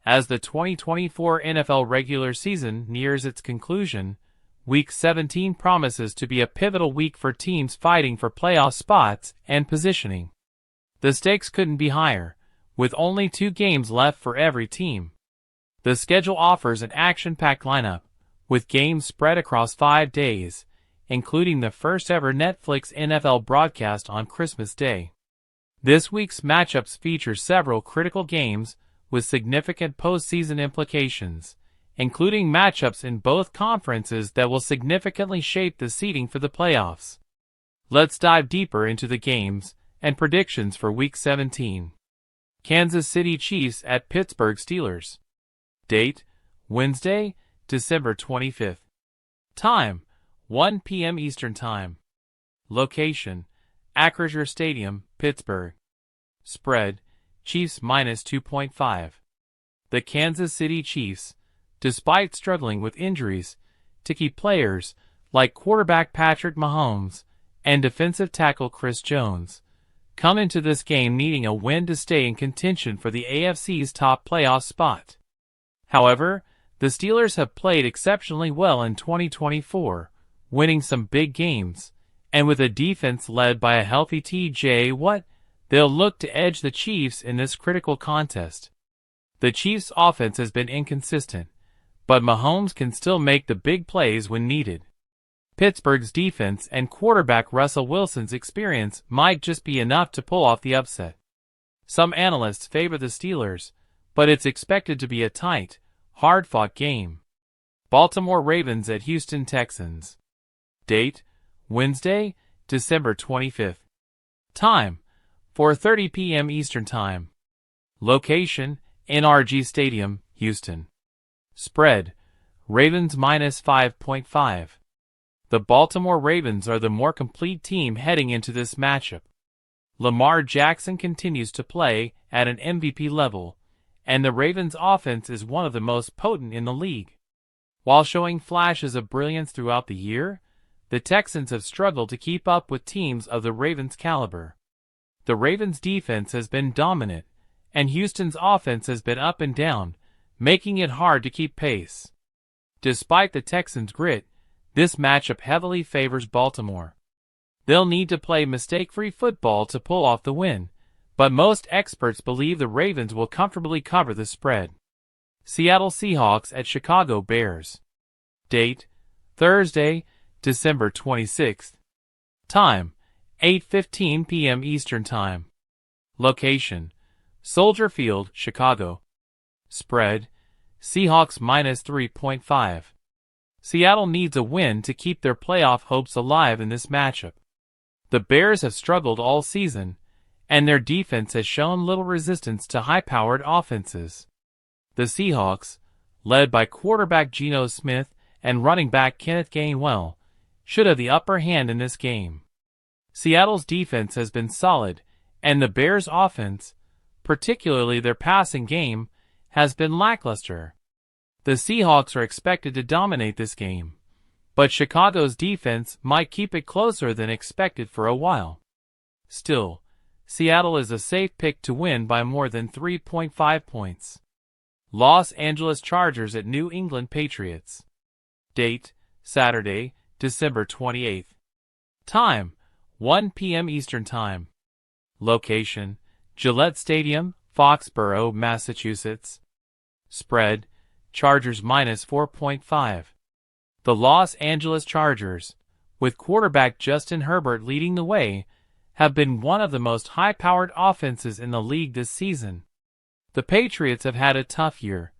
As the 2024 NFL regular season nears its conclusion, Week 17 promises to be a pivotal week for teams fighting for playoff spots and positioning. The stakes couldn't be higher, with only 2 games left for every team. The schedule offers an action-packed lineup, with games spread across 5 days, including the first-ever Netflix NFL broadcast on Christmas Day. This week's matchups feature several critical games with significant postseason implications, including matchups in both conferences that will significantly shape the seeding for the playoffs. Let's dive deeper into the games and predictions for Week 17. Kansas City Chiefs at Pittsburgh Steelers. Date: Wednesday, December 25th. Time: 1 p.m. Eastern Time. Location: Acrisure Stadium, Pittsburgh. Spread: Chiefs minus 2.5. The Kansas City Chiefs, despite struggling with injuries to key players like quarterback Patrick Mahomes and defensive tackle Chris Jones, come into this game needing a win to stay in contention for the AFC's top playoff spot. However, the Steelers have played exceptionally well in 2024, winning some big games, and with a defense led by a healthy T.J. Watt, they'll look to edge the Chiefs in this critical contest. The Chiefs' offense has been inconsistent, but Mahomes can still make the big plays when needed. Pittsburgh's defense and quarterback Russell Wilson's experience might just be enough to pull off the upset. Some analysts favor the Steelers, but it's expected to be a tight, hard-fought game. Baltimore Ravens at Houston Texans. Date: Wednesday, December 25th. Time: 4:30 p.m. Eastern Time. Location: NRG Stadium, Houston. Spread: Ravens minus 5.5. The Baltimore Ravens are the more complete team heading into this matchup. Lamar Jackson continues to play at an MVP level, and the Ravens' offense is one of the most potent in the league. While showing flashes of brilliance throughout the year, the Texans have struggled to keep up with teams of the Ravens' caliber. The Ravens' defense has been dominant, and Houston's offense has been up and down, making it hard to keep pace. Despite the Texans' grit, this matchup heavily favors Baltimore. They'll need to play mistake-free football to pull off the win, but most experts believe the Ravens will comfortably cover the spread. Seattle Seahawks at Chicago Bears. Date: Thursday, December 26th. Time: 8:15 p.m. Eastern Time. Location: Soldier Field, Chicago. Spread: Seahawks minus 3.5. Seattle needs a win to keep their playoff hopes alive in this matchup. The Bears have struggled all season, and their defense has shown little resistance to high-powered offenses. The Seahawks, led by quarterback Geno Smith and running back Kenneth Gainwell, should have the upper hand in this game. Seattle's defense has been solid, and the Bears' offense, particularly their passing game, has been lackluster. The Seahawks are expected to dominate this game, but Chicago's defense might keep it closer than expected for a while. Still, Seattle is a safe pick to win by more than 3.5 points. Los Angeles Chargers at New England Patriots. Date: Saturday, December 28th. Time: 1 p.m. Eastern Time. Location: Gillette Stadium, Foxborough, Massachusetts. Spread: Chargers minus 4.5. The Los Angeles Chargers, with quarterback Justin Herbert leading the way, have been one of the most high-powered offenses in the league this season. The Patriots have had a tough year,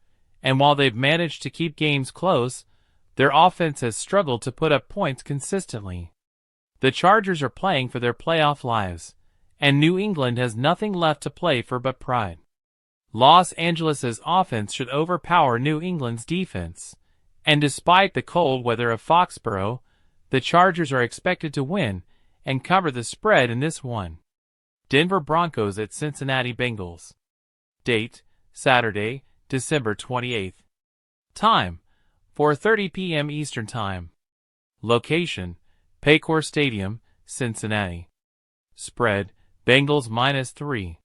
and while they've managed to keep games close, their offense has struggled to put up points consistently. The Chargers are playing for their playoff lives, and New England has nothing left to play for but pride. Los Angeles' offense should overpower New England's defense, and despite the cold weather of Foxborough, the Chargers are expected to win and cover the spread in this one. Denver Broncos at Cincinnati Bengals. Date: Saturday, December 28th. Time: 4:30 p.m. Eastern Time. Location: Paycor Stadium, Cincinnati. Spread: Bengals minus 3.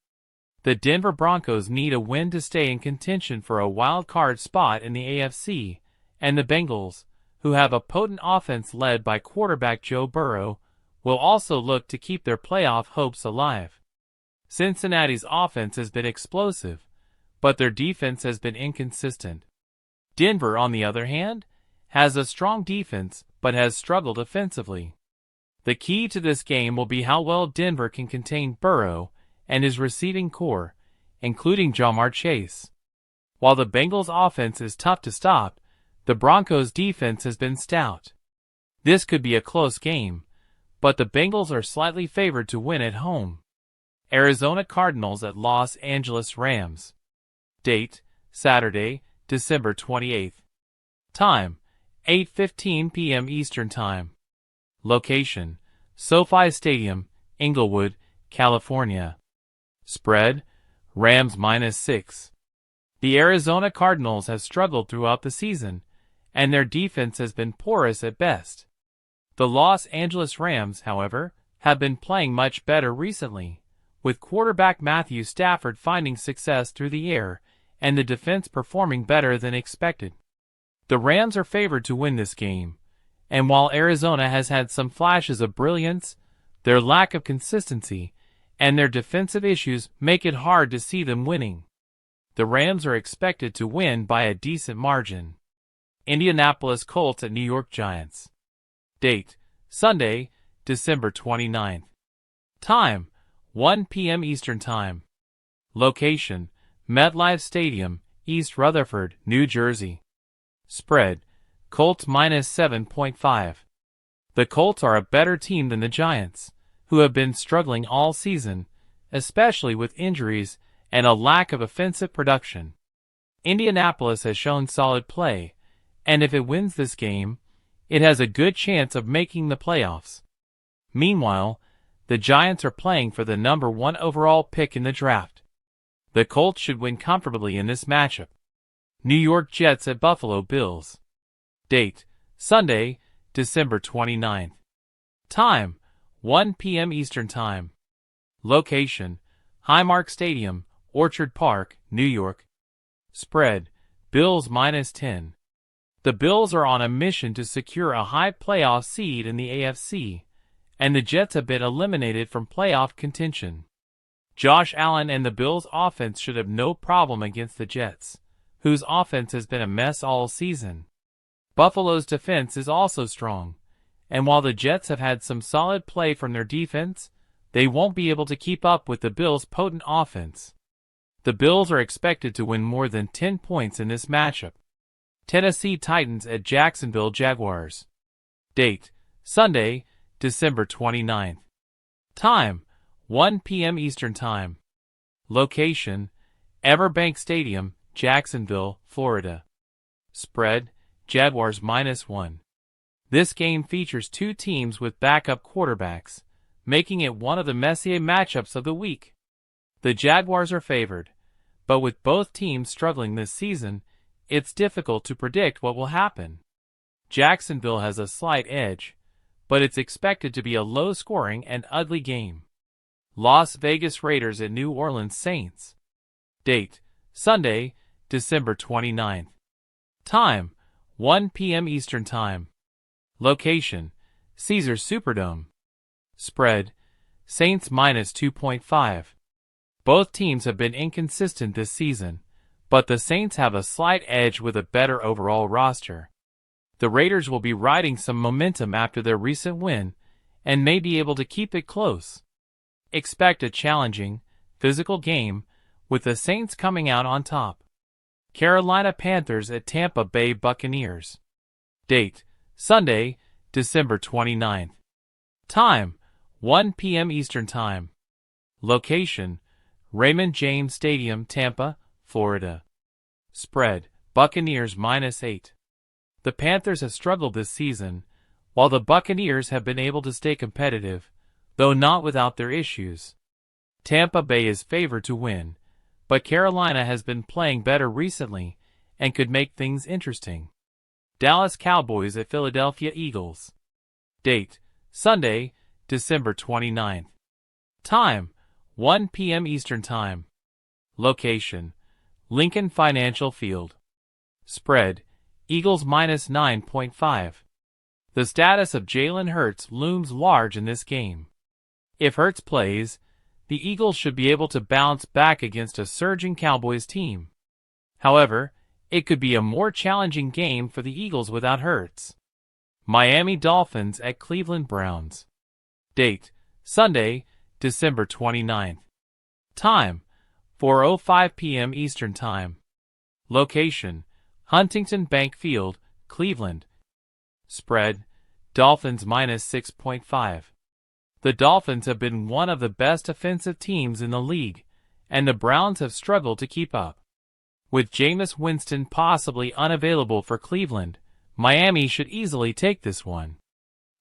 The Denver Broncos need a win to stay in contention for a wild card spot in the AFC, and the Bengals, who have a potent offense led by quarterback Joe Burrow, will also look to keep their playoff hopes alive. Cincinnati's offense has been explosive, but their defense has been inconsistent. Denver, on the other hand, has a strong defense but has struggled offensively. The key to this game will be how well Denver can contain Burrow and his receiving core, including Ja'Marr Chase. While the Bengals' offense is tough to stop, the Broncos' defense has been stout. This could be a close game, but the Bengals are slightly favored to win at home. Arizona Cardinals at Los Angeles Rams. Date, Saturday, December 28th. Time, 8:15 p.m. Eastern Time. Location, SoFi Stadium, Inglewood, California. Spread, Rams -6. The Arizona Cardinals have struggled throughout the season, and their defense has been porous at best. The Los Angeles Rams, however, have been playing much better recently, with quarterback Matthew Stafford finding success through the air and the defense performing better than expected. The Rams are favored to win this game, and while Arizona has had some flashes of brilliance, their lack of consistency and their defensive issues make it hard to see them winning. The Rams are expected to win by a decent margin. Indianapolis Colts at New York Giants. Date, Sunday, December 29th. Time, 1 p.m. Eastern Time. Location, MetLife Stadium, East Rutherford, New Jersey. Spread, Colts -7.5. The Colts are a better team than the Giants, who have been struggling all season, especially with injuries and a lack of offensive production. Indianapolis has shown solid play, and if it wins this game, it has a good chance of making the playoffs. Meanwhile, the Giants are playing for the number 1 overall pick in the draft. The Colts should win comfortably in this matchup. New York Jets at Buffalo Bills. Date, Sunday, December 29th. Time, 1 p.m. Eastern Time. Location, Highmark Stadium, Orchard Park, New York. Spread, Bills -10. The Bills are on a mission to secure a high playoff seed in the AFC, and the Jets have been eliminated from playoff contention. Josh Allen and the Bills' offense should have no problem against the Jets, whose offense has been a mess all season. Buffalo's defense is also strong, and while the Jets have had some solid play from their defense, they won't be able to keep up with the Bills' potent offense. The Bills are expected to win more than 10 points in this matchup. Tennessee Titans at Jacksonville Jaguars. Date, Sunday, December 29th. Time, 1 p.m. Eastern Time. Location, Everbank Stadium, Jacksonville, Florida. Spread, Jaguars -1. This game features two teams with backup quarterbacks, making it one of the messier matchups of the week. The Jaguars are favored, but with both teams struggling this season, it's difficult to predict what will happen. Jacksonville has a slight edge, but it's expected to be a low-scoring and ugly game. Las Vegas Raiders at New Orleans Saints. Date, Sunday, December 29th. Time, 1 p.m. Eastern Time. Location, Caesars Superdome. Spread, Saints -2.5. Both teams have been inconsistent this season, but the Saints have a slight edge with a better overall roster. The Raiders will be riding some momentum after their recent win and may be able to keep it close. Expect a challenging, physical game, with the Saints coming out on top. Carolina Panthers at Tampa Bay Buccaneers. Date, Sunday, December 29th. Time, 1 p.m. Eastern Time. Location, Raymond James Stadium, Tampa, Florida. Spread, Buccaneers -8. The Panthers have struggled this season, while the Buccaneers have been able to stay competitive, though not without their issues. Tampa Bay is favored to win, but Carolina has been playing better recently and could make things interesting. Dallas Cowboys at Philadelphia Eagles. Date, Sunday, December 29th. Time, 1 p.m. Eastern Time. Location: Lincoln Financial Field. Spread: Eagles minus 9.5. The status of Jalen Hurts looms large in this game. If Hurts plays, the Eagles should be able to bounce back against a surging Cowboys team. However, it could be a more challenging game for the Eagles without Hurts. Miami Dolphins at Cleveland Browns. Date: Sunday, December 29th. Time: 4:05 p.m. Eastern Time. Location: Huntington Bank Field, Cleveland. Spread: Dolphins minus 6.5. The Dolphins have been one of the best offensive teams in the league, and the Browns have struggled to keep up. With Jameis Winston possibly unavailable for Cleveland, Miami should easily take this one.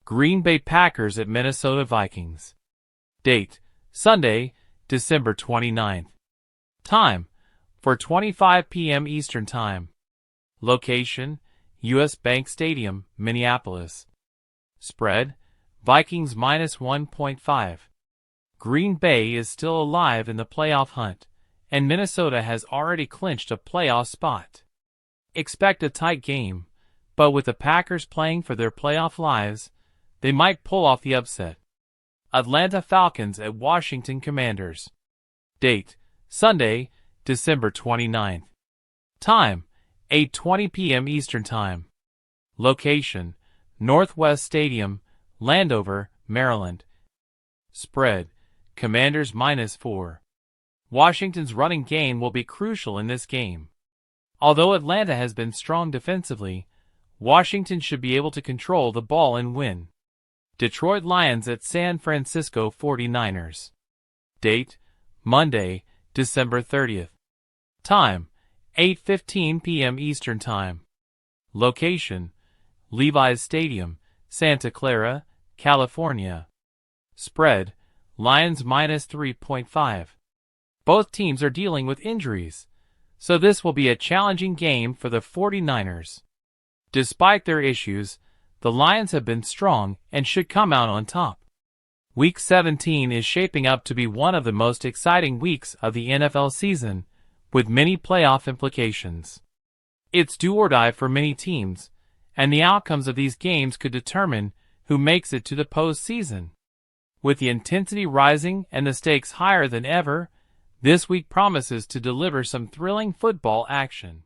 Green Bay Packers at Minnesota Vikings. Date: Sunday, December 29th. Time: 4:25 p.m. Eastern Time. Location: U.S. Bank Stadium, Minneapolis. Spread: Vikings minus 1.5. Green Bay is still alive in the playoff hunt, and Minnesota has already clinched a playoff spot. Expect a tight game, but with the Packers playing for their playoff lives, they might pull off the upset. Atlanta Falcons at Washington Commanders. Date: Sunday, December 29th. Time: 8:20 p.m. Eastern Time. Location: Northwest Stadium, Landover, Maryland. Spread: Commanders minus 4. Washington's running game will be crucial in this game. Although Atlanta has been strong defensively, Washington should be able to control the ball and win. Detroit Lions at San Francisco 49ers. Date: Monday, December 30th. Time: 8:15 p.m. Eastern Time. Location: Levi's Stadium, Santa Clara, California. Spread: Lions minus 3.5. Both teams are dealing with injuries, so this will be a challenging game for the 49ers. Despite their issues, the Lions have been strong and should come out on top. Week 17 is shaping up to be one of the most exciting weeks of the NFL season, with many playoff implications. It's do or die for many teams, and the outcomes of these games could determine who makes it to the postseason. With the intensity rising and the stakes higher than ever, this week promises to deliver some thrilling football action.